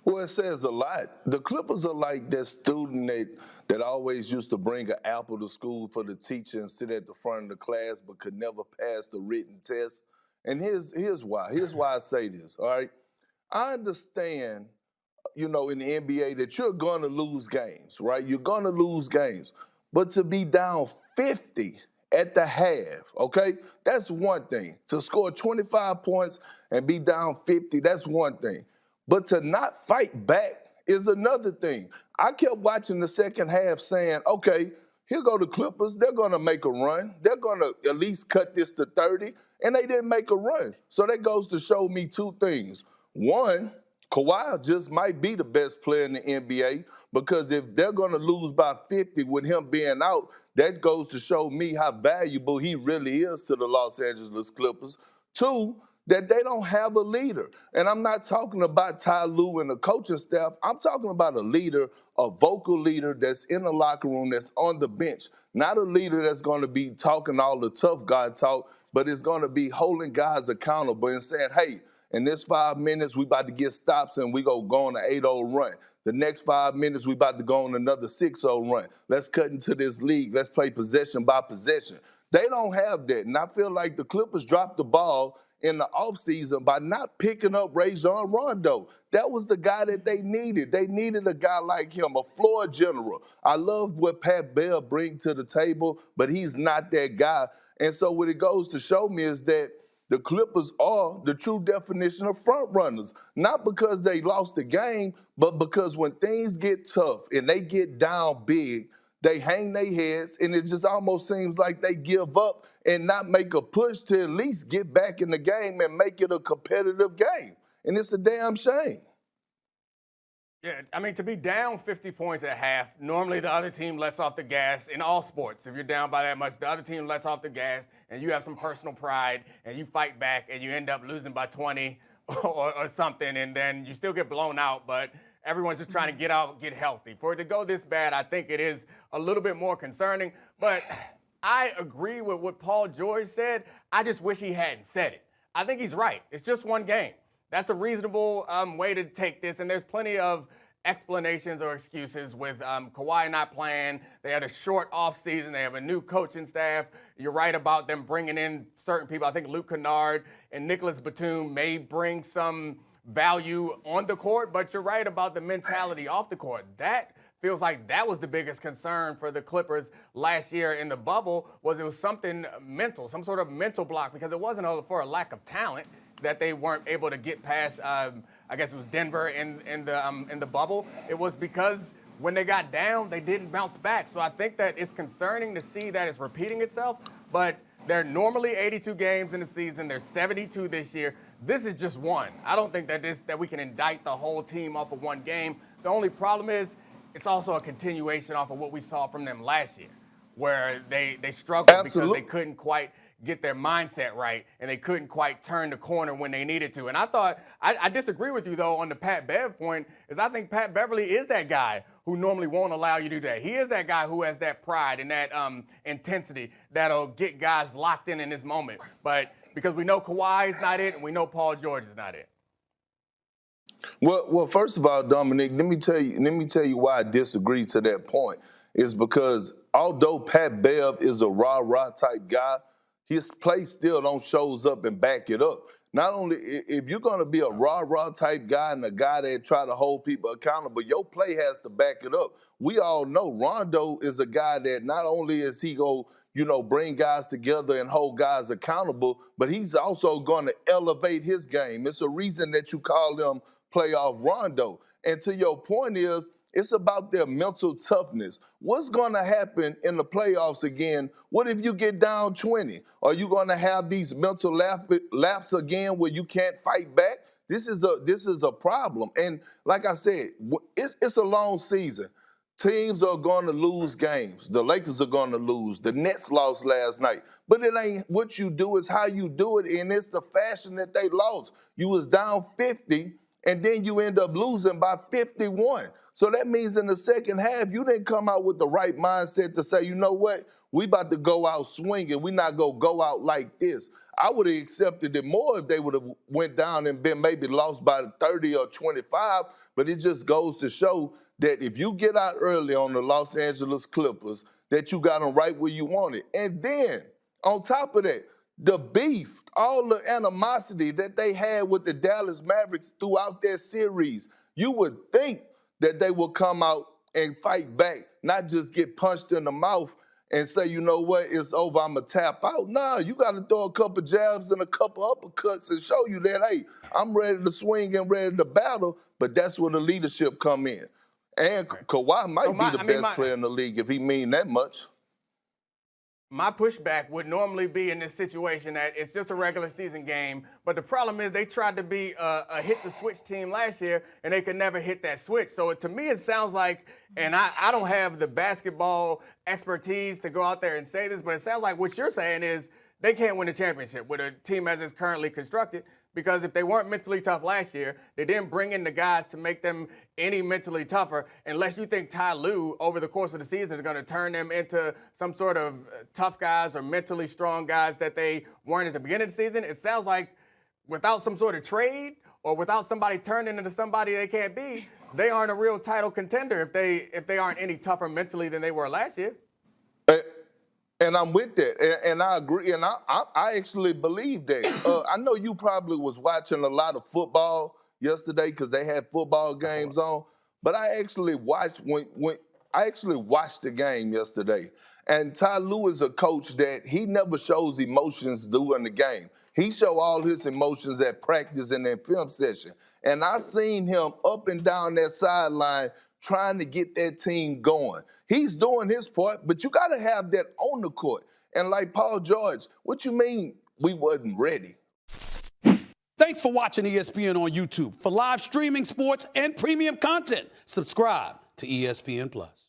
Well, it says a lot. The Clippers are like that student that always used to bring an apple to school for the teacher and sit at the front of the class but could never pass the written test. And here's why. Here's why I say this, all right? I understand, in the NBA that you're going to lose games, right? You're going to lose games. But to be down 50 at the half, okay, that's one thing. To score 25 points and be down 50, that's one thing. But to not fight back is another thing. I kept watching the second half saying, okay, here go the Clippers. They're going to make a run. They're going to at least cut this to 30. And they didn't make a run. So that goes to show me two things. One, Kawhi just might be the best player in the NBA because if they're going to lose by 50 with him being out, that goes to show me how valuable he really is to the Los Angeles Clippers. Two, that they don't have a leader. And I'm not talking about Ty Lue and the coaching staff. I'm talking about a leader, a vocal leader that's in the locker room, that's on the bench. Not a leader that's going to be talking all the tough guy talk, but it's going to be holding guys accountable and saying, hey, in this 5 minutes, we about to get stops and we go on an 8-0 run. The next 5 minutes, we about to go on another 6-0 run. Let's cut into this league. Let's play possession by possession. They don't have that. And I feel like the Clippers dropped the ball in the offseason by not picking up Rajon Rondo. That was the guy that they needed. They needed a guy like him, a floor general. I love what Pat Bell brings to the table, but he's not that guy. And so what it goes to show me is that the Clippers are the true definition of front runners, not because they lost the game, but because when things get tough and they get down big, they hang their heads, and it just almost seems like they give up and not make a push to at least get back in the game and make it a competitive game. And it's a damn shame. Yeah, I mean, to be down 50 points at half, normally the other team lets off the gas in all sports. If you're down by that much, the other team lets off the gas, and you have some personal pride, and you fight back, and you end up losing by 20 or something, and then you still get blown out, but everyone's just trying to get out, get healthy. For it to go this bad, I think it is a little bit more concerning, but I agree with what Paul George said. I just wish he hadn't said it. I think he's right. It's just one game. That's a reasonable way to take this, and there's plenty of explanations or excuses with Kawhi not playing. They had a short offseason. They have a new coaching staff. You're right about them bringing in certain people. I think Luke Kennard and Nicholas Batum may bring some value on the court, but you're right about the mentality off the court. That feels like that was the biggest concern for the Clippers last year in the bubble, was it was something mental, some sort of mental block, because it wasn't for a lack of talent that they weren't able to get past, I guess it was Denver in the bubble. It was because when they got down, they didn't bounce back. So I think that it's concerning to see that it's repeating itself, but there are normally 82 games in the season. There's 72 this year. This is just one. I don't think that we can indict the whole team off of one game. The only problem is it's also a continuation off of what we saw from them last year, where they struggled because they couldn't quite get their mindset right, and they couldn't quite turn the corner when they needed to. And I thought, I disagree with you, though, on the Pat Bev point, is I think Pat Beverly is that guy who normally won't allow you to do that. He is that guy who has that pride and that intensity that'll get guys locked in this moment. But because we know Kawhi is not it, and we know Paul George is not it. Well, first of all, Domonique, let me tell you why I disagree to that point. Is because although Pat Bev is a rah-rah type guy, his play still don't shows up and back it up. Not only if you're going to be a rah-rah type guy and a guy that try to hold people accountable, your play has to back it up. We all know Rondo is a guy that not only is he bring guys together and hold guys accountable, but he's also going to elevate his game. It's a reason that you call him playoff Rondo. And to your point is, it's about their mental toughness. What's going to happen in the playoffs again? What if you get down 20? Are you going to have these mental laps again where you can't fight back? This is a problem. And like I said, it's a long season. Teams are going to lose games. The Lakers are going to lose. The Nets lost last night. But it ain't what you do, it's how you do it, and it's the fashion that they lost. You was down 50, and then you end up losing by 51. So that means in the second half, you didn't come out with the right mindset to say, you know what, we about to go out swinging. We not going to go out like this. I would have accepted it more if they would have went down and been maybe lost by 30 or 25. But it just goes to show that if you get out early on the Los Angeles Clippers, that you got them right where you want it. And then, on top of that, the beef, all the animosity that they had with the Dallas Mavericks throughout their series, you would think that they would come out and fight back, not just get punched in the mouth and say, you know what, it's over, I'm going to tap out. Nah, you got to throw a couple jabs and a couple uppercuts and show you that, hey, I'm ready to swing and ready to battle, but that's where the leadership come in. And Kawhi might be the best player in the league if he mean that much. My pushback would normally be in this situation that it's just a regular season game, but the problem is they tried to be a hit-the-switch team last year, and they could never hit that switch. So to me, it sounds like, and I don't have the basketball expertise to go out there and say this, but it sounds like what you're saying is they can't win a championship with a team as it's currently constructed, because if they weren't mentally tough last year, they didn't bring in the guys to make them any mentally tougher, unless you think Ty Lue over the course of the season is going to turn them into some sort of tough guys or mentally strong guys that they weren't at the beginning of the season. It sounds like without some sort of trade or without somebody turning into somebody they can't be, they aren't a real title contender if they aren't any tougher mentally than they were last year. And I'm with that, and I agree, and I actually believe that. I know you probably was watching a lot of football yesterday because they had football games on, but I actually watched the game yesterday. And Ty Lue is a coach that he never shows emotions during the game. He show all his emotions at practice and in film session. And I seen him up and down that sideline trying to get that team going. He's doing his part, but you got to have that on the court. And like Paul George, what you mean we wasn't ready? Thanks for watching ESPN on YouTube. For live streaming sports and premium content, subscribe to ESPN+.